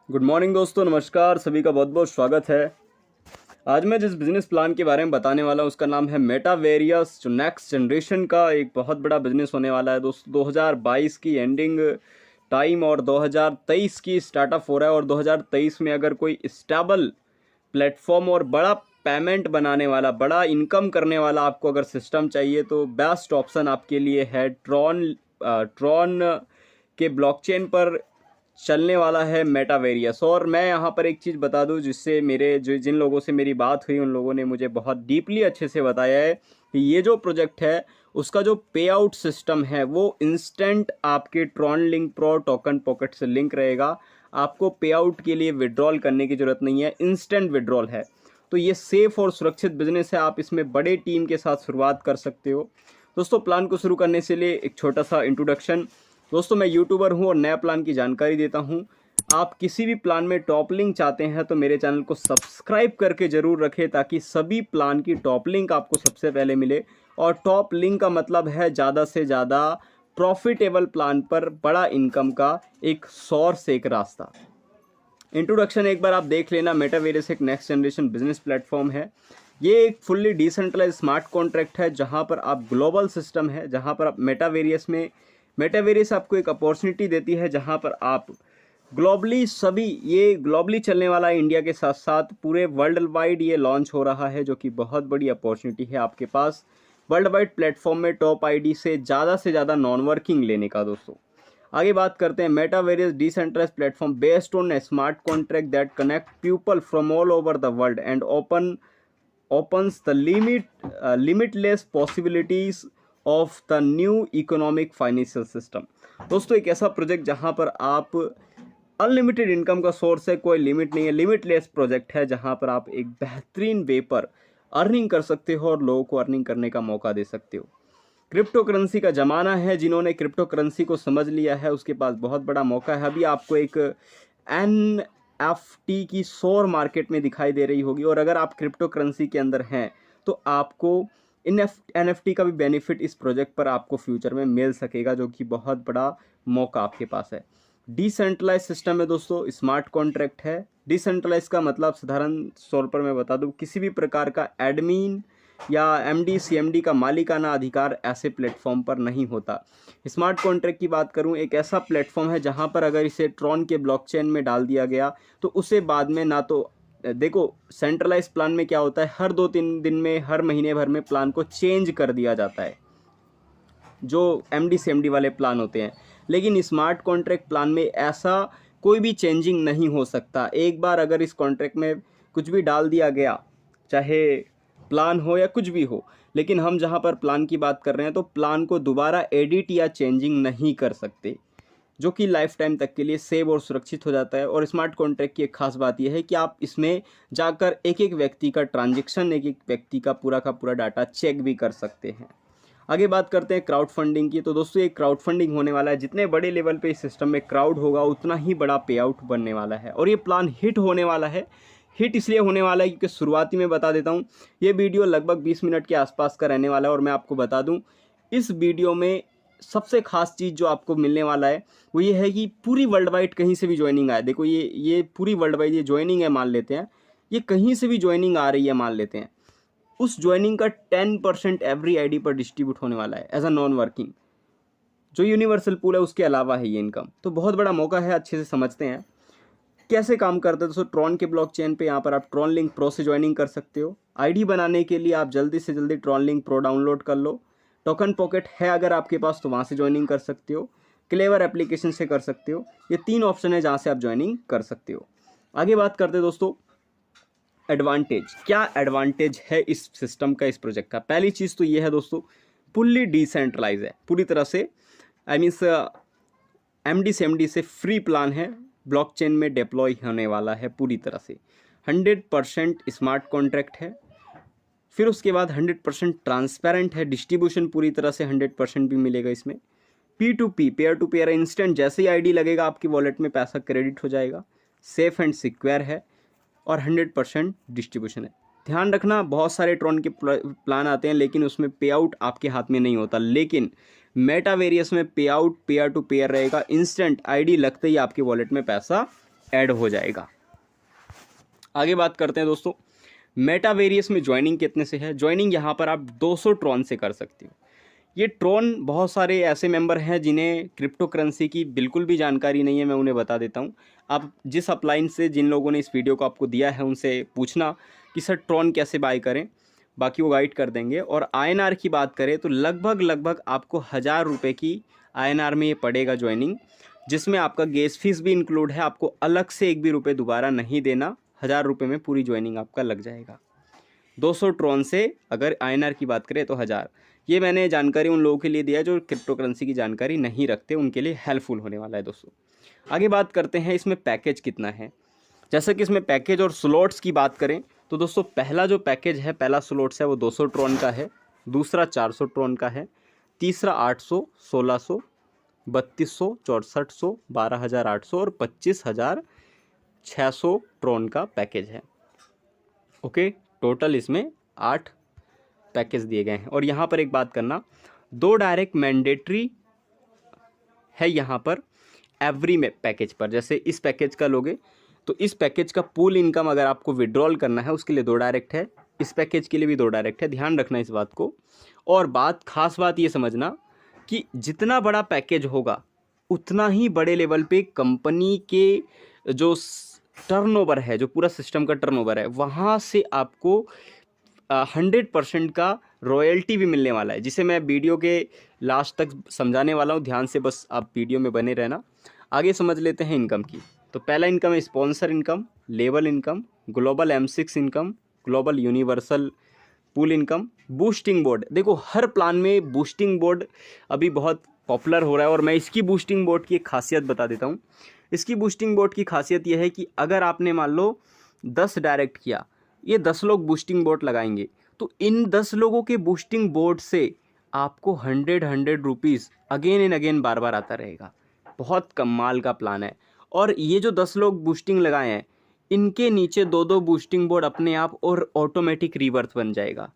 Good morning दोस्तों, नमस्कार। सभी का बहुत बहुत स्वागत है। आज मैं जिस बिजनेस प्लान के बारे में बताने वाला हूँ उसका नाम है मेटावेरियस, जो नेक्स्ट जनरेशन का एक बहुत बड़ा बिजनेस होने वाला है दोस्तों। 2022 की एंडिंग टाइम और 2023 की स्टार्टअप हो रहा है और 2023 में अगर कोई स्टेबल प्लेटफॉर्म और बड़ा पेमेंट बनाने वाला, बड़ा इनकम करने वाला आपको अगर सिस्टम चाहिए तो बेस्ट ऑप्शन आपके लिए है ट्रॉन के ब्लॉकचेन पर चलने वाला है मेटावेरियस। और मैं यहाँ पर एक चीज़ बता दूँ, जिससे मेरे जिन लोगों से मेरी बात हुई उन लोगों ने मुझे बहुत डीपली अच्छे से बताया है कि ये जो प्रोजेक्ट है उसका जो पे आउट सिस्टम है वो इंस्टेंट आपके Tron link pro token pocket से लिंक रहेगा। आपको पे आउट के लिए विड्रॉल करने की ज़रूरत नहीं है, इंस्टेंट विड्रॉल है। तो ये सेफ़ और सुरक्षित बिजनेस है। आप इसमें बड़े टीम के साथ शुरुआत कर सकते हो। दोस्तों, प्लान को शुरू करने से लिए एक छोटा सा इंट्रोडक्शन। दोस्तों, मैं यूट्यूबर हूं और नया प्लान की जानकारी देता हूं। आप किसी भी प्लान में टॉप लिंक चाहते हैं तो मेरे चैनल को सब्सक्राइब करके ज़रूर रखें, ताकि सभी प्लान की टॉप लिंक आपको सबसे पहले मिले। और टॉप लिंक का मतलब है ज़्यादा से ज़्यादा प्रॉफिटेबल प्लान पर बड़ा इनकम का एक सोर्स, एक रास्ता। इंट्रोडक्शन एक बार आप देख लेना। मेटावेरियस एक नेक्स्ट जनरेशन बिजनेस प्लेटफॉर्म है। ये एक फुल्ली डिसेंट्रलाइज स्मार्ट कॉन्ट्रैक्ट है, जहां पर आप ग्लोबल सिस्टम है, जहां पर आप मेटावेरियस आपको एक अपॉर्चुनिटी देती है जहां पर आप ग्लोबली ये ग्लोबली चलने वाला है। इंडिया के साथ साथ पूरे वर्ल्ड वाइड ये लॉन्च हो रहा है, जो कि बहुत बड़ी अपॉर्चुनिटी है आपके पास वर्ल्ड वाइड प्लेटफॉर्म में टॉप आईडी से ज़्यादा नॉन वर्किंग लेने का। दोस्तों, आगे बात करते हैं। Metaverse is decentralised platform based on a smart contract that connect people from all over the world and opens the limitless possibilities of the new economic financial system। दोस्तों, एक ऐसा प्रोजेक्ट जहां पर आप अनलिमिटेड इनकम का सोर्स है, कोई limit नहीं है, लिमिटलेस प्रोजेक्ट है जहां पर आप एक बेहतरीन वे पर अर्निंग कर सकते हो और लोगों को अर्निंग करने का मौका दे सकते हो। क्रिप्टो करेंसी का ज़माना है। जिन्होंने क्रिप्टो करेंसी को समझ लिया है उसके पास बहुत बड़ा मौका है। अभी आपको एक NFT की शोर मार्केट में दिखाई दे रही होगी, और अगर आप क्रिप्टो करेंसी के अंदर हैं तो आपको NFT का भी बेनिफिट इस प्रोजेक्ट पर आपको फ्यूचर में मिल सकेगा, जो कि बहुत बड़ा मौका आपके पास है। डिसेंट्रलाइज सिस्टम है दोस्तों, स्मार्ट कॉन्ट्रैक्ट है। डिसेंट्रलाइज का मतलब साधारण तौर पर मैं बता दूं, किसी भी प्रकार का एडमिन या MD CMD का मालिकाना अधिकार ऐसे प्लेटफॉर्म पर नहीं होता। स्मार्ट कॉन्ट्रैक्ट की बात करूं, एक ऐसा प्लेटफॉर्म है जहां पर अगर इसे ट्रॉन के ब्लॉकचेन में डाल दिया गया तो उसे बाद में ना तो देखो, सेंट्रलाइज प्लान में क्या होता है, हर 2-3 दिन में, हर महीने भर में प्लान को चेंज कर दिया जाता है, जो MD CMD वाले प्लान होते हैं। लेकिन स्मार्ट कॉन्ट्रैक्ट प्लान में ऐसा कोई भी चेंजिंग नहीं हो सकता। एक बार अगर इस कॉन्ट्रैक्ट में कुछ भी डाल दिया गया, चाहे प्लान हो या कुछ भी हो, लेकिन हम जहां पर प्लान की बात कर रहे हैं तो प्लान को दोबारा एडिट या चेंजिंग नहीं कर सकते, जो कि लाइफ टाइम तक के लिए सेव और सुरक्षित हो जाता है। और स्मार्ट कॉन्ट्रैक्ट की एक खास बात यह है कि आप इसमें जाकर एक एक व्यक्ति का ट्रांजेक्शन, एक एक व्यक्ति का पूरा डाटा चेक भी कर सकते हैं। आगे बात करते हैं क्राउड फंडिंग की। तो दोस्तों, ये क्राउड फंडिंग होने वाला है। जितने बड़े लेवल पे इस सिस्टम में क्राउड होगा उतना ही बड़ा पे आउट बनने वाला है, और ये प्लान हिट होने वाला है। हिट इसलिए होने वाला है क्योंकि शुरुआती में बता देता हूँ, ये वीडियो लगभग 20 मिनट के आसपास का रहने वाला है। और मैं आपको बता दूँ, इस वीडियो में सबसे खास चीज़ जो आपको मिलने वाला है वो ये है कि पूरी वर्ल्ड वाइड कहीं से भी ज्वाइनिंग आए। देखो, ये पूरी वर्ल्ड वाइड ये ज्वाइनिंग है, मान लेते हैं, ये कहीं से भी ज्वाइनिंग आ रही है, मान लेते हैं, उस ज्वाइनिंग का 10% एवरी आईडी पर डिस्ट्रीब्यूट होने वाला है एज अ नॉन वर्किंग। जो यूनिवर्सल पूल है उसके अलावा है ये इनकम। तो बहुत बड़ा मौका है, अच्छे से समझते हैं कैसे काम करता है। दोस्तों, ट्रॉन के ब्लॉकचेन पे यहाँ पर आप ट्रॉन लिंक प्रो से ज्वाइनिंग कर सकते हो। आईडी बनाने के लिए आप जल्दी से जल्दी ट्रॉन लिंक प्रो डाउनलोड कर लो। टोकन पॉकेट है अगर आपके पास तो वहाँ से ज्वाइनिंग कर सकते हो। क्लेवर एप्लीकेशन से कर सकते हो। ये 3 ऑप्शन है जहाँ से आप ज्वाइनिंग कर सकते हो। आगे बात करते हैं दोस्तों, एडवांटेज। क्या एडवांटेज है इस सिस्टम का, इस प्रोजेक्ट का? पहली चीज़ तो ये है दोस्तों, फुल्ली डिसेंट्रलाइज है, पूरी तरह से। आई मीन्स MD CMD से फ्री प्लान है, ब्लॉकचेन में डिप्लॉय होने वाला है पूरी तरह से। 100% स्मार्ट कॉन्ट्रैक्ट है। फिर उसके बाद 100% ट्रांसपेरेंट है। डिस्ट्रीब्यूशन पूरी तरह से 100% भी मिलेगा इसमें। P2P, pair to pair, instant, जैसे ही आईडी लगेगा आपकी वॉलेट में पैसा क्रेडिट हो जाएगा। सेफ एंड सिक्योर है और 100% डिस्ट्रीब्यूशन है। ध्यान रखना, बहुत सारे ट्रॉन के प्लान आते हैं लेकिन उसमें पे आउट आपके हाथ में नहीं होता, लेकिन मेटावेरियस में पे आउट पेयर टू पेयर रहेगा। इंस्टेंट आईडी लगते ही आपके वॉलेट में पैसा ऐड हो जाएगा। आगे बात करते हैं दोस्तों, मेटावेरियस में ज्वाइनिंग कितने से है। ज्वाइनिंग यहाँ पर आप 200 ट्रॉन से कर सकते हो। ये ट्रॉन, बहुत सारे ऐसे मेंबर हैं जिन्हें क्रिप्टो करेंसी की बिल्कुल भी जानकारी नहीं है, मैं उन्हें बता देता हूँ। आप जिस अपलाइन से, जिन लोगों ने इस वीडियो को आपको दिया है, उनसे पूछना कि सर ट्रॉन कैसे बाय करें, बाकी वो गाइड कर देंगे। और INR की बात करें तो लगभग आपको 1000 रुपये की INR में ये पड़ेगा ज्वाइनिंग, जिसमें आपका गैस फीस भी इंक्लूड है। आपको अलग से एक भी रुपये दोबारा नहीं देना, 1000 रुपये में पूरी ज्वाइनिंग आपका लग जाएगा। 200 ट्रॉन से अगर INR की बात करें तो 1000। ये मैंने जानकारी उन लोगों के लिए दिया है जो क्रिप्टो करेंसी की जानकारी नहीं रखते, उनके लिए हेल्पफुल होने वाला है दोस्तों। आगे बात करते हैं इसमें पैकेज कितना है। जैसे कि इसमें पैकेज और स्लॉट्स की बात करें तो दोस्तों, पहला जो पैकेज है, पहला स्लॉट्स है वो 200 ट्रॉन का है, दूसरा 400 ट्रॉन का है, तीसरा 800, 1600, 3200, 6400, 12800 और 25600 ट्रॉन का पैकेज है। ओके, टोटल इसमें 8 पैकेज दिए गए हैं। और यहाँ पर एक बात करना, 2 डायरेक्ट मैंडेटरी है यहाँ पर एवरी में पैकेज पर। जैसे इस पैकेज का लोगे तो इस पैकेज का पूल इनकम अगर आपको विड्रॉल करना है उसके लिए 2 डायरेक्ट है, इस पैकेज के लिए भी 2 डायरेक्ट है, ध्यान रखना इस बात को। और खास बात ये समझना कि जितना बड़ा पैकेज होगा उतना ही बड़े लेवल पे कंपनी के जो टर्नओवर है, जो पूरा सिस्टम का टर्नओवर है, वहाँ से आपको 100% का रॉयल्टी भी मिलने वाला है, जिसे मैं वीडियो के लास्ट तक समझाने वाला हूँ। ध्यान से बस आप वीडियो में बने रहना। आगे समझ लेते हैं इनकम की। तो पहला इनकम है sponsor income, level income, global M6 income, global universal pool income, boosting board. देखो, हर प्लान में बूस्टिंग बोर्ड अभी बहुत पॉपुलर हो रहा है, और मैं इसकी बूस्टिंग बोर्ड की एक खासियत बता देता हूँ। इसकी बूस्टिंग बोर्ड की खासियत यह है कि अगर आपने मान लो 10 डायरेक्ट किया, ये 10 लोग बूस्टिंग बोर्ड लगाएंगे, तो इन 10 लोगों के बूस्टिंग बोर्ड से आपको 100 रुपीज़ अगेन एंड अगेन बार बार आता रहेगा। बहुत कमाल का प्लान है। और ये जो 10 लोग बूस्टिंग लगाए हैं, इनके नीचे 2-2 बूस्टिंग बोर्ड अपने आप और ऑटोमेटिक रिवर्स बन जाएगा।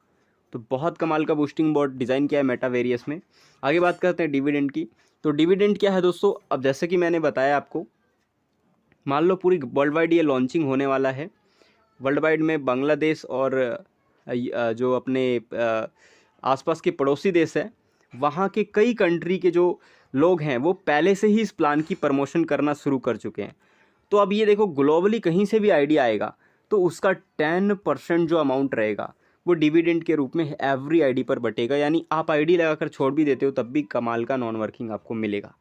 तो बहुत कमाल का बूस्टिंग बोर्ड डिज़ाइन किया है मेटावेरियस में। आगे बात करते हैं डिविडेंड की। तो डिविडेंड क्या है दोस्तों, अब जैसे कि मैंने बताया आपको, मान लो पूरी वर्ल्ड वाइड ये लॉन्चिंग होने वाला है। वर्ल्ड वाइड में बांग्लादेश और जो अपने आसपास के पड़ोसी देश है, वहाँ के कई कंट्री के जो लोग हैं वो पहले से ही इस प्लान की प्रमोशन करना शुरू कर चुके हैं। तो अब ये देखो, ग्लोबली कहीं से भी आइडिया आएगा तो उसका 10% जो अमाउंट रहेगा वो डिविडेंड के रूप में एवरी आईडी पर बटेगा। यानी आप आईडी लगाकर छोड़ भी देते हो तब भी कमाल का नॉन वर्किंग आपको मिलेगा।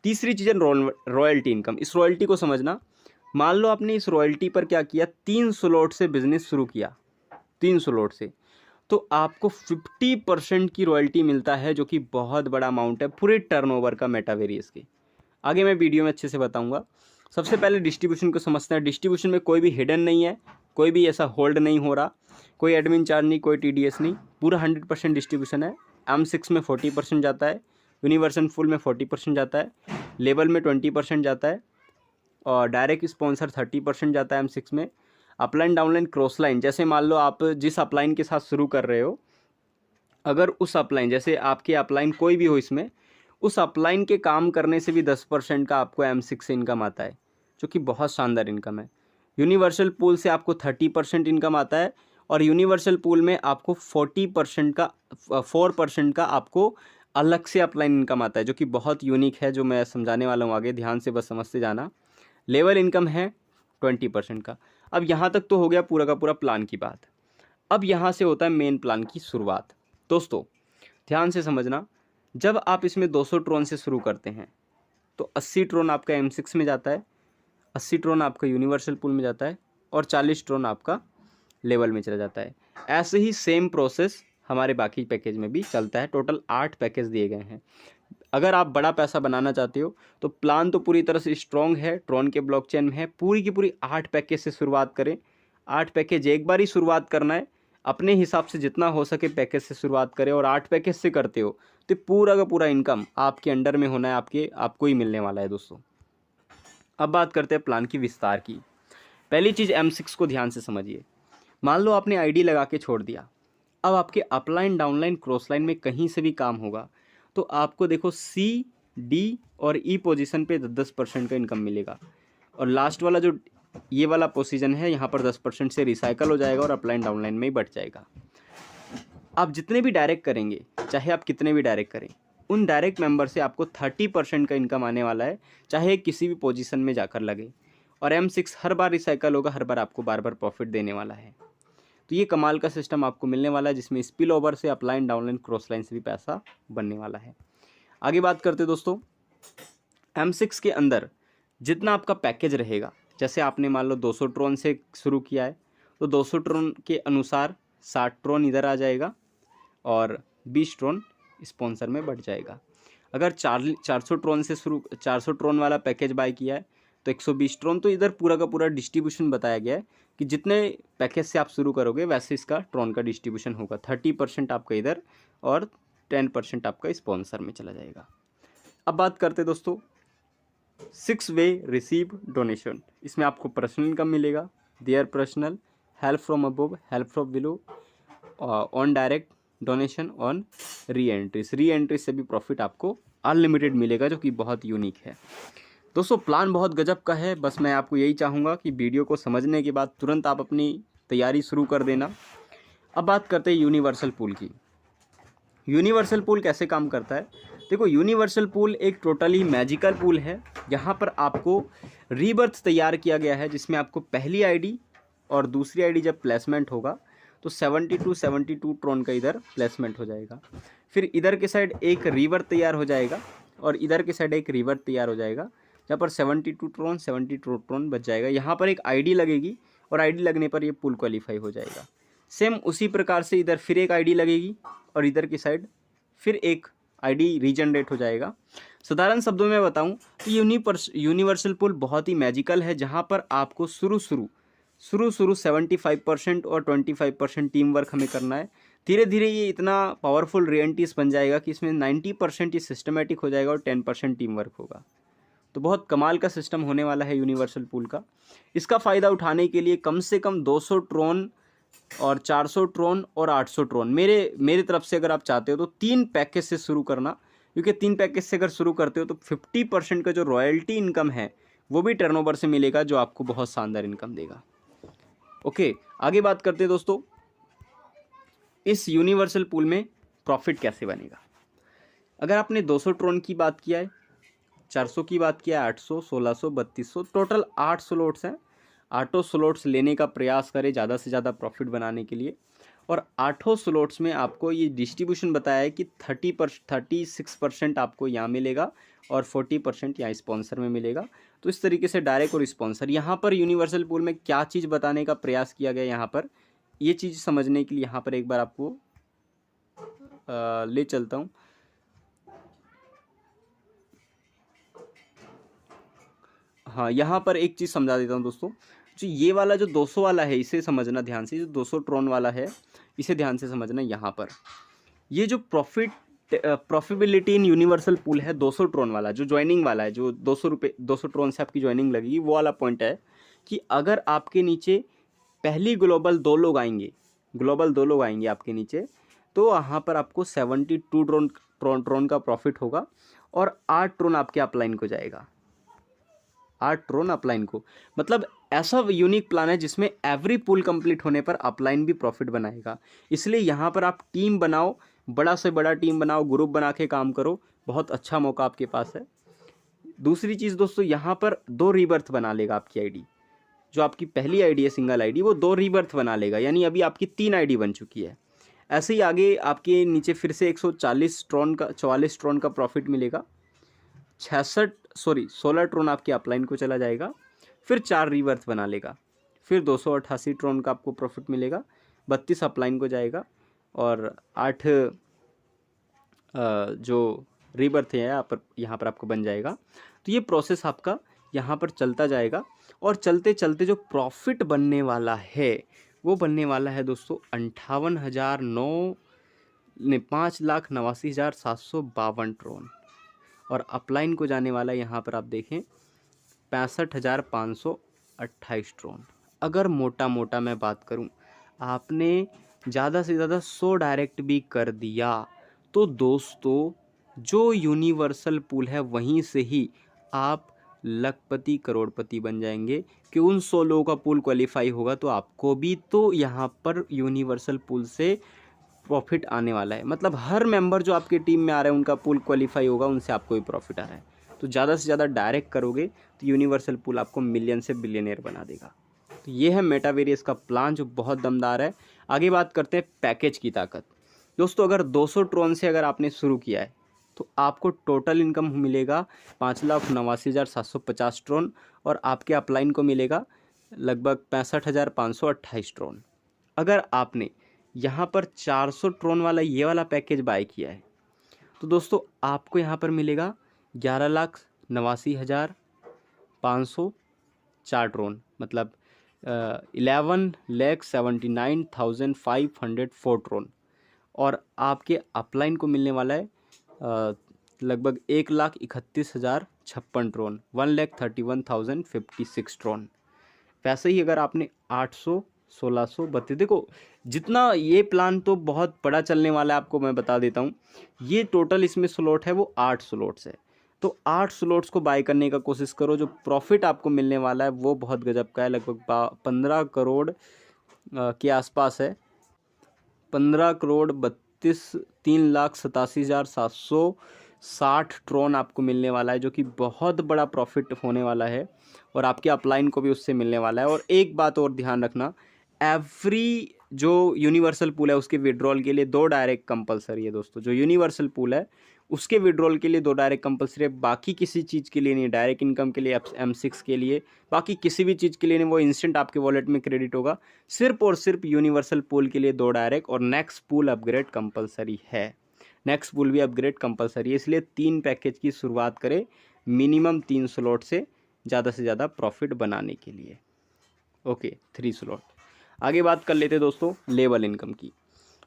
तीसरी चीज़ है रॉयल्टी इनकम। इस रॉयल्टी को समझना, मान लो आपने इस रॉयल्टी पर क्या किया, 3 स्लॉट से बिजनेस शुरू किया, 3 स्लॉट से, तो आपको 50% की रॉयल्टी मिलता है, जो कि बहुत बड़ा अमाउंट है पूरे टर्नओवर का मेटावेरियस के। आगे मैं वीडियो में अच्छे से बताऊंगा। सबसे पहले डिस्ट्रीब्यूशन को समझते हैं। डिस्ट्रीब्यूशन में कोई भी हिडन नहीं है, कोई भी ऐसा होल्ड नहीं हो रहा, कोई एडमिन चार्ज नहीं, कोई TDS नहीं, पूरा 100% डिस्ट्रीब्यूशन है। M6 में 40% जाता है, यूनिवर्सल फुल में 40% जाता है, लेवल में 20% जाता है, और डायरेक्ट स्पॉन्सर 30% जाता है M6 में। अपलाइन डाउनलाइन क्रॉस लाइन, जैसे मान लो आप जिस अपलाइन के साथ शुरू कर रहे हो, अगर उस अपलाइन, जैसे आपके अपलाइन कोई भी हो इसमें, उस अपलाइन के काम करने से भी 10% का आपको M6 से इनकम आता है, जो कि बहुत शानदार इनकम है। यूनिवर्सल पूल से आपको 30% इनकम आता है, और यूनिवर्सल पूल में आपको 40% का 4% का आपको अलग से अपलाइन इनकम आता है, जो कि बहुत यूनिक है, जो मैं समझाने वाला हूँ आगे। ध्यान से बस समझते जाना। लेवल इनकम है 20% का। अब यहाँ तक तो हो गया पूरा का पूरा प्लान की बात। अब यहाँ से होता है मेन प्लान की शुरुआत। दोस्तों ध्यान से समझना, जब आप इसमें 200 ट्रॉन से शुरू करते हैं तो 80 ट्रॉन आपका M6 में जाता है, 80 ट्रॉन आपका यूनिवर्सल पूल में जाता है, और 40 ट्रॉन आपका लेवल में चला जाता है। ऐसे ही सेम प्रोसेस हमारे बाकी पैकेज में भी चलता है। टोटल 8 पैकेज दिए गए हैं। अगर आप बड़ा पैसा बनाना चाहते हो तो प्लान तो पूरी तरह से स्ट्रॉन्ग है, ट्रॉन के ब्लॉकचेन में है। पूरी की पूरी 8 पैकेज से शुरुआत करें। 8 पैकेज एक बार ही शुरुआत करना है, अपने हिसाब से जितना हो सके पैकेज से शुरुआत करें, और 8 पैकेज से करते हो तो पूरा का पूरा इनकम आपके अंडर में होना है, आपको ही मिलने वाला है दोस्तों। अब बात करते हैं प्लान की विस्तार की। पहली चीज़ M6 को ध्यान से समझिए। मान लो आपने आईडी लगा के छोड़ दिया, अब आपके अपलाइन डाउनलाइन क्रॉस लाइन में कहीं से भी काम होगा तो आपको देखो C, D और E पोजीशन पे 10% का इनकम मिलेगा। और लास्ट वाला जो ये वाला पोजीशन है यहाँ पर 10% से रिसाइकल हो जाएगा और अपलाइन डाउनलाइन में ही बढ़ जाएगा। आप जितने भी डायरेक्ट करेंगे, चाहे आप कितने भी डायरेक्ट करें, उन डायरेक्ट मेंबर से आपको 30% का इनकम आने वाला है, चाहे किसी भी पोजीशन में जाकर लगे। और M6 हर बार रिसाइकल होगा, हर बार आपको बार बार प्रॉफिट देने वाला है। तो ये कमाल का सिस्टम आपको मिलने वाला है, जिसमें स्पिल ओवर से, अपलाइन, डाउनलाइन, क्रॉस लाइन से भी पैसा बनने वाला है। आगे बात करते दोस्तों, M6 के अंदर जितना आपका पैकेज रहेगा, जैसे आपने मान लो 200 ट्रोन से शुरू किया है, तो 200 ट्रोन के अनुसार 60 ट्रोन इधर आ जाएगा और 20 ट्रोन स्पॉन्सर में बढ़ जाएगा। अगर 400 ट्रोन वाला पैकेज बाय किया है तो 120 ट्रोन, तो इधर पूरा का पूरा डिस्ट्रीब्यूशन बताया गया है कि जितने पैकेज से आप शुरू करोगे वैसे इसका ट्रोन का डिस्ट्रीब्यूशन होगा। 30% आपका इधर और 10% आपका स्पॉन्सर में चला जाएगा। अब बात करते दोस्तों 6 वे रिसीव डोनेशन। इसमें आपको पर्सनल इनकम मिलेगा, their personal, help from above, help from below, on direct donation, on री एंट्रीज से भी प्रॉफिट आपको अनलिमिटेड मिलेगा, जो कि बहुत यूनिक है। दोस्तों प्लान बहुत गजब का है। बस मैं आपको यही चाहूँगा कि वीडियो को समझने के बाद तुरंत आप अपनी तैयारी शुरू कर देना। अब बात करते हैं यूनिवर्सल पूल की। यूनिवर्सल पूल कैसे काम करता है? देखो, यूनिवर्सल पूल एक टोटली मैजिकल पूल है। यहाँ पर आपको रीबर्थ तैयार किया गया है, जिसमें आपको पहली आईडी और दूसरी आईडी जब प्लेसमेंट होगा तो 72 ट्रोन का इधर प्लेसमेंट हो जाएगा। फिर इधर के साइड एक रीबर्थ तैयार हो जाएगा और इधर के साइड एक रीबर्थ तैयार हो जाएगा, जहाँ पर 72 ट्रोन बच जाएगा। यहाँ पर एक आईडी लगेगी और आईडी लगने पर ये पूल क्वालिफाई हो जाएगा। सेम उसी प्रकार से इधर फिर एक आईडी लगेगी और इधर की साइड फिर एक आईडी रीजनरेट हो जाएगा। साधारण शब्दों में बताऊं तो यूनिवर्सल पूल बहुत ही मैजिकल है, जहां पर आपको शुरू 75% और 25% टीम वर्क हमें करना है। धीरे धीरे ये इतना पावरफुल रियलिटीज बन जाएगा कि इसमें 90% ये सिस्टमेटिक हो जाएगा और 10% टीम वर्क होगा। तो बहुत कमाल का सिस्टम होने वाला है यूनिवर्सल पूल का। इसका फ़ायदा उठाने के लिए कम से कम 200 ट्रोन और 400 ट्रोन और 800 ट्रोन मेरे तरफ से अगर आप चाहते हो तो 3 पैकेज से शुरू करना, क्योंकि 3 पैकेज से अगर शुरू करते हो तो 50% का जो रॉयल्टी इनकम है वो भी टर्नओवर से मिलेगा, जो आपको बहुत शानदार इनकम देगा। ओके, आगे बात करते हैं दोस्तों, इस यूनिवर्सल पूल में प्रॉफिट कैसे बनेगा। अगर आपने 200 ट्रोन की बात किया है, 400 की बात किया है, 800, 1600, 3200, टोटल 8 स्लॉट्स हैं। 8 स्लॉट्स लेने का प्रयास करें ज़्यादा से ज़्यादा प्रॉफिट बनाने के लिए। और 8 स्लॉट्स में आपको ये डिस्ट्रीब्यूशन बताया है कि 36% आपको यहाँ मिलेगा और 40% यहाँ स्पॉन्सर में मिलेगा। तो इस तरीके से डायरेक्ट और स्पॉन्सर, यहाँ पर यूनिवर्सल पूल में क्या चीज़ बताने का प्रयास किया गया, यहाँ पर ये चीज़ समझने के लिए यहाँ पर एक बार आपको ले चलता हूँ। हाँ, यहाँ पर एक चीज़ समझा देता हूँ दोस्तों। जो ये वाला जो 200 वाला है, इसे समझना ध्यान से। जो 200 ट्रोन वाला है इसे ध्यान से समझना। यहाँ पर ये जो प्रॉफिटेबिलिटी इन यूनिवर्सल पूल है 200 ट्रोन वाला, जो ज्वाइनिंग वाला है, जो 200 ट्रोन से आपकी ज्वाइनिंग लगेगी, वो वाला पॉइंट है कि अगर आपके नीचे पहली ग्लोबल 2 लोग आएंगे आपके नीचे, तो वहाँ पर आपको 72 ट्रोन का प्रॉफिट होगा और 8 ट्रोन आपके अपलाइन को जाएगा। 8 ट्रोन अपलाइन को, मतलब ऐसा यूनिक प्लान है जिसमें एवरी पूल कंप्लीट होने पर अपलाइन भी प्रॉफिट बनाएगा। इसलिए यहाँ पर आप टीम बनाओ, बड़ा से बड़ा टीम बनाओ, ग्रुप बना के काम करो, बहुत अच्छा मौका आपके पास है। दूसरी चीज़ दोस्तों, यहाँ पर 2 रीबर्थ बना लेगा आपकी आईडी। जो आपकी पहली आईडी है सिंगल आईडी, वो 2 रीबर्थ बना लेगा, यानी अभी आपकी 3 आईडी बन चुकी है। ऐसे ही आगे आपके नीचे फिर से 44 ट्रोन का प्रॉफिट मिलेगा। 16 ट्रोन आपके अपलाइन को चला जाएगा। फिर 4 रीबर्थ बना लेगा, फिर 288 ट्रोन का आपको प्रॉफिट मिलेगा, 32 अपलाइन को जाएगा और 8 जो रीबर्थ है यहाँ पर आपको बन जाएगा। तो ये प्रोसेस आपका यहाँ पर चलता जाएगा और चलते चलते जो प्रॉफिट बनने वाला है वो बनने वाला है दोस्तों 5,89,752 ट्रोन, और अपलाइन को जाने वाला यहाँ पर आप देखें 65,528 ट्रोन। अगर मोटा मोटा मैं बात करूँ, आपने ज़्यादा से ज़्यादा 100 डायरेक्ट भी कर दिया तो दोस्तों जो यूनिवर्सल पूल है वहीं से ही आप लखपति करोड़पति बन जाएंगे कि उन 100 लोगों का पूल क्वालिफाई होगा तो आपको भी तो यहाँ पर यूनिवर्सल पूल से प्रॉफिट आने वाला है। मतलब हर मेंबर जो आपके टीम में आ रहे हैं उनका पूल क्वालिफाई होगा, उनसे आपको भी प्रॉफिट आ रहा है। तो ज़्यादा से ज़्यादा डायरेक्ट करोगे तो यूनिवर्सल पूल आपको मिलियन से बिलियनियर बना देगा। तो ये है मेटावेरियस का प्लान जो बहुत दमदार है। आगे बात करते हैं पैकेज की ताकत। दोस्तों अगर 200 ट्रोन से अगर आपने शुरू किया है तो आपको टोटल इनकम मिलेगा 5,89,750 ट्रोन और आपके अपलाइन को मिलेगा लगभग 65,528 ट्रोन। अगर आपने यहाँ पर 400 ट्रोन वाला ये वाला पैकेज बाय किया है तो दोस्तों आपको यहाँ पर मिलेगा 11,89,504 ट्रोन, मतलब 11,79,504 ट्रोन। और आपके अपलाइन को मिलने वाला है लगभग 1,31,056 ट्रोन, 1,31,056 ट्रोन। वैसे ही अगर आपने 800, 1632, देखो जितना ये प्लान तो बहुत बड़ा चलने वाला है, आपको मैं बता देता हूँ। ये टोटल इसमें स्लॉट है वो 8 स्लॉट्स है, तो 8 स्लॉट्स को बाय करने का कोशिश करो। जो प्रॉफिट आपको मिलने वाला है वो बहुत गजब का है, लगभग 15 करोड़ के आसपास है। 15,32,3,87,760 ट्रोन आपको मिलने वाला है, जो कि बहुत बड़ा प्रॉफिट होने वाला है और आपके अपलाइन को भी उससे मिलने वाला है। और एक बात और ध्यान रखना, एवरी जो यूनिवर्सल पूल है उसके विड्रॉल के लिए 2 डायरेक्ट कंपलसरी है दोस्तों। जो यूनिवर्सल पूल है उसके विड्रॉल के लिए 2 डायरेक्ट कंपलसरी है, बाकी किसी चीज़ के लिए नहीं। डायरेक्ट इनकम के लिए, M6 के लिए, बाकी किसी भी चीज़ के लिए नहीं। वो इंस्टेंट आपके वॉलेट में क्रेडिट होगा। सिर्फ और सिर्फ यूनिवर्सल पूल के लिए 2 डायरेक्ट और नेक्स्ट पूल अपग्रेड कंपलसरी है। नेक्स्ट पूल भी अपग्रेड कंपलसरी है, इसलिए 3 पैकेज की शुरुआत करें मिनिमम 3 स्लॉट से ज़्यादा प्रॉफिट बनाने के लिए। Okay, 3 slot. आगे बात कर लेते हैं दोस्तों लेवल इनकम की।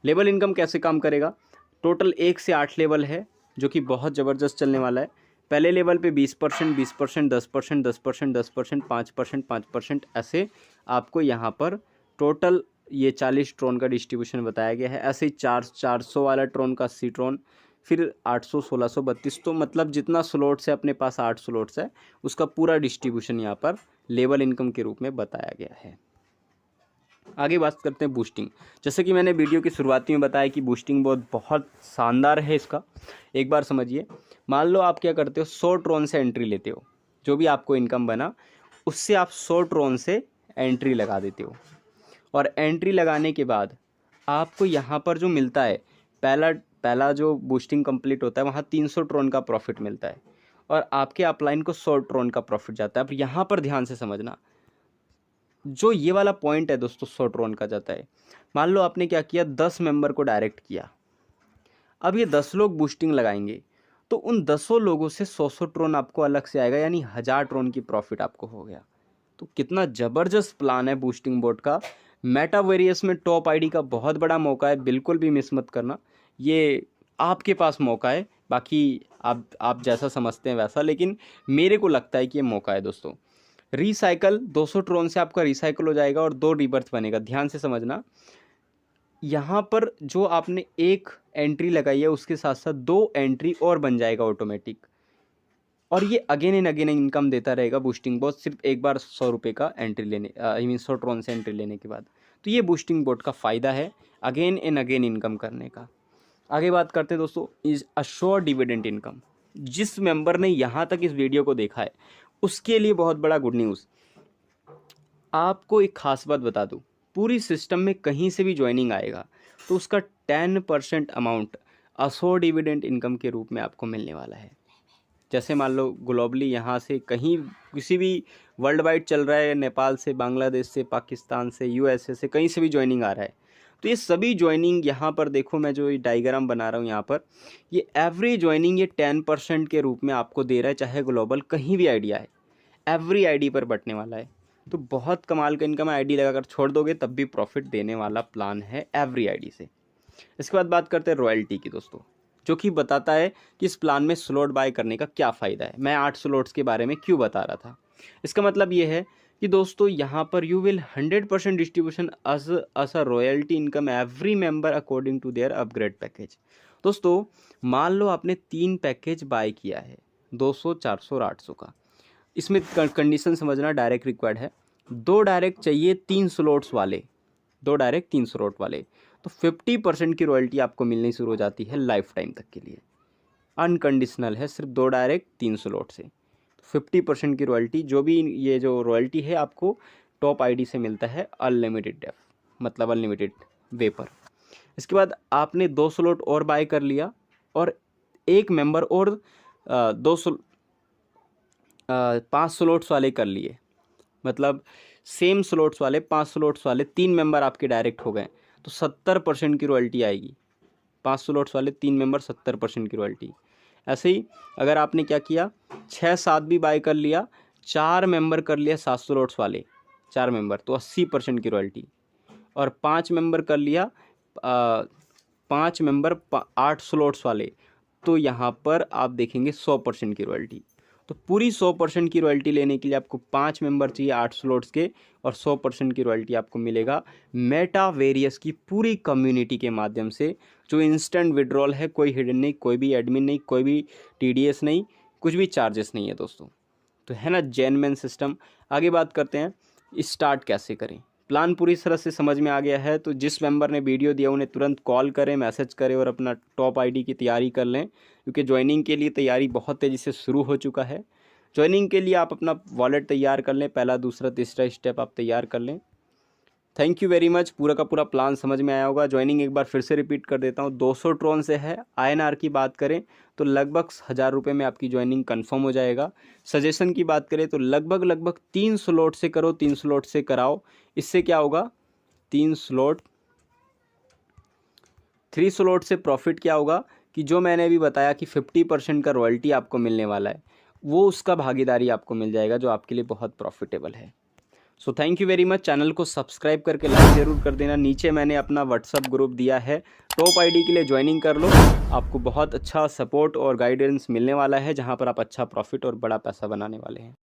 लेवल इनकम कैसे काम करेगा? टोटल 1 से 8 लेवल है जो कि बहुत ज़बरदस्त चलने वाला है। पहले लेवल पे 20%, 20%, 10%, 10%, 10%, 5%, 5%, ऐसे आपको यहाँ पर टोटल ये 40 ट्रोन का डिस्ट्रीब्यूशन बताया गया है। ऐसे ही 400 वाला ट्रोन का 80 ट्रोन, फिर 800, 1632, तो मतलब जितना स्लॉट्स है अपने पास 8 स्लॉट्स है, उसका पूरा डिस्ट्रीब्यूशन यहाँ पर लेवल इनकम के रूप में बताया गया है। आगे बात करते हैं बूस्टिंग। जैसे कि मैंने वीडियो की शुरुआती में बताया कि बूस्टिंग बहुत शानदार है इसका। एक बार समझिए, मान लो आप क्या करते हो, 100 ट्रोन से एंट्री लेते हो, जो भी आपको इनकम बना उससे आप 100 ट्रोन से एंट्री लगा देते हो। और एंट्री लगाने के बाद आपको यहाँ पर जो मिलता है, पहला जो बूस्टिंग कंप्लीट होता है वहाँ 300 ट्रोन का प्रॉफिट मिलता है और आपके अपलाइन को 100 ट्रोन का प्रॉफिट जाता है। अब यहाँ पर ध्यान से समझना, जो ये वाला पॉइंट है दोस्तों 100 ट्रोन का जाता है। मान लो आपने क्या किया, 10 मेंबर को डायरेक्ट किया। अब ये 10 लोग बूस्टिंग लगाएंगे तो उन 10 लोगों से 100 ट्रोन आपको अलग से आएगा, यानी 1000 ट्रोन की प्रॉफिट आपको हो गया। तो कितना ज़बरदस्त प्लान है बूस्टिंग बोट का। मेटावेरियस में टॉप आईडी का बहुत बड़ा मौका है, बिल्कुल भी मिस मत करना। ये आपके पास मौका है, बाकी आप जैसा समझते हैं वैसा, लेकिन मेरे को लगता है कि ये मौका है दोस्तों। रिसाइकल 200 ट्रोन से आपका रिसाइकल हो जाएगा और 2 रीबर्थ बनेगा। ध्यान से समझना, यहाँ पर जो आपने एक एंट्री लगाई है उसके साथ साथ 2 एंट्री और बन जाएगा ऑटोमेटिक, और ये अगेन एंड अगेन इनकम देता रहेगा बूस्टिंग बोट, सिर्फ एक बार 100 रुपये का एंट्री लेने, आई मीन 100 ट्रोन से एंट्री लेने के बाद। तो ये बूस्टिंग बोट का फ़ायदा है अगेन एंड अगेन इनकम करने का। आगे बात करते हैं दोस्तों इज अश्योर डिविडेंड इनकम। जिस मेंबर ने यहाँ तक इस वीडियो को देखा है उसके लिए बहुत बड़ा गुड न्यूज़। आपको एक खास बात बता दूं, पूरी सिस्टम में कहीं से भी ज्वाइनिंग आएगा तो उसका 10% अमाउंट अश्योर डिविडेंड इनकम के रूप में आपको मिलने वाला है। जैसे मान लो ग्लोबली यहाँ से कहीं किसी भी वर्ल्ड वाइड चल रहा है, नेपाल से, बांग्लादेश से, पाकिस्तान से, USA से, कहीं से भी ज्वाइनिंग आ रहा है, तो ये सभी ज्वाइनिंग यहाँ पर देखो, मैं जो ये डायग्राम बना रहा हूँ यहाँ पर, ये एवरी ज्वाइनिंग ये 10% के रूप में आपको दे रहा है, चाहे ग्लोबल कहीं भी आइडिया है, एवरी आईडी पर बटने वाला है। तो बहुत कमाल का इनकम, आईडी लगाकर छोड़ दोगे तब भी प्रॉफिट देने वाला प्लान है एवरी आईडी से। इसके बाद बात करते हैं रॉयल्टी की दोस्तों, जो कि बताता है कि इस प्लान में स्लॉट बाय करने का क्या फ़ायदा है। मैं 8 स्लॉट्स के बारे में क्यों बता रहा था, इसका मतलब ये है कि दोस्तों यहाँ पर you will 100% distribution as a royalty income every member according to their upgrade package. दोस्तों मान लो आपने 3 पैकेज बाय किया है, 200, 400 और 800 का, इसमें कंडीशन समझना, डायरेक्ट रिक्वायर्ड है, 2 डायरेक्ट चाहिए 3 स्लॉट्स वाले, 2 डायरेक्ट 3 स्लॉट वाले, तो 50% की रॉयल्टी आपको मिलनी शुरू हो जाती है लाइफ टाइम तक के लिए। अनकंडीशनल है, सिर्फ 2 डायरेक्ट 3 स्लॉट से 50% की रॉयल्टी, जो भी ये जो रॉयल्टी है आपको टॉप आईडी से मिलता है अनलिमिटेड डेफ, मतलब अनलिमिटेड वे पर। इसके बाद आपने 2 स्लॉट और बाय कर लिया और एक मेंबर और 5 स्लॉट्स वाले कर लिए, मतलब सेम स्लॉट्स वाले 5 स्लॉट्स वाले 3 मेंबर आपके डायरेक्ट हो गए, तो 70% की रॉयल्टी आएगी। 5 स्लॉट्स वाले 3 मेंबर, 70% की रॉयल्टी। ऐसे ही अगर आपने क्या किया, 6-7 भी बाय कर लिया, 4 मेंबर कर लिया 7 स्लॉट्स वाले, 4 मेंबर, तो 80% की रॉयल्टी। और 5 मेंबर कर लिया 5 मेंबर 8 स्लॉट्स वाले, तो यहाँ पर आप देखेंगे 100% की रॉयल्टी। तो पूरी 100% की रॉयल्टी लेने के लिए आपको 5 मेंबर चाहिए 8 स्लॉट्स के, और 100% की रॉयल्टी आपको मिलेगा मेटावेरियस की पूरी कम्युनिटी के माध्यम से, जो इंस्टेंट विड्रॉल है, कोई हिडन नहीं, कोई भी एडमिन नहीं, कोई भी TDS नहीं, कुछ भी चार्जेस नहीं है दोस्तों। तो है ना जेन्युइन सिस्टम। आगे बात करते हैं स्टार्ट कैसे करें। प्लान पूरी तरह से समझ में आ गया है, तो जिस मेंबर ने वीडियो दिया उन्हें तुरंत कॉल करें, मैसेज करें और अपना टॉप आईडी की तैयारी कर लें, क्योंकि ज्वाइनिंग के लिए तैयारी बहुत तेज़ी से शुरू हो चुका है। ज्वाइनिंग के लिए आप अपना वॉलेट तैयार कर लें, पहला दूसरा तीसरा स्टेप आप तैयार कर लें। Thank you very much. पूरा का पूरा प्लान समझ में आया होगा। ज्वाइनिंग एक बार फिर से रिपीट कर देता हूँ, 200 ट्रॉन से है। INR की बात करें तो लगभग 1000 रुपये में आपकी ज्वाइनिंग कंफर्म हो जाएगा। सजेशन की बात करें तो लगभग 3 स्लॉट से करो, 3 स्लॉट से कराओ। इससे क्या होगा, 3 स्लॉट से प्रॉफिट क्या होगा कि जो मैंने अभी बताया कि 50% का रॉयल्टी आपको मिलने वाला है, वो उसका भागीदारी आपको मिल जाएगा, जो आपके लिए बहुत प्रॉफिटेबल है। So thank you very much. Channel को सब्सक्राइब करके लाइक ज़रूर कर देना। नीचे मैंने अपना व्हाट्सअप ग्रुप दिया है, टॉप आईडी के लिए ज्वाइनिंग कर लो। आपको बहुत अच्छा सपोर्ट और गाइडेंस मिलने वाला है, जहां पर आप अच्छा प्रॉफिट और बड़ा पैसा बनाने वाले हैं।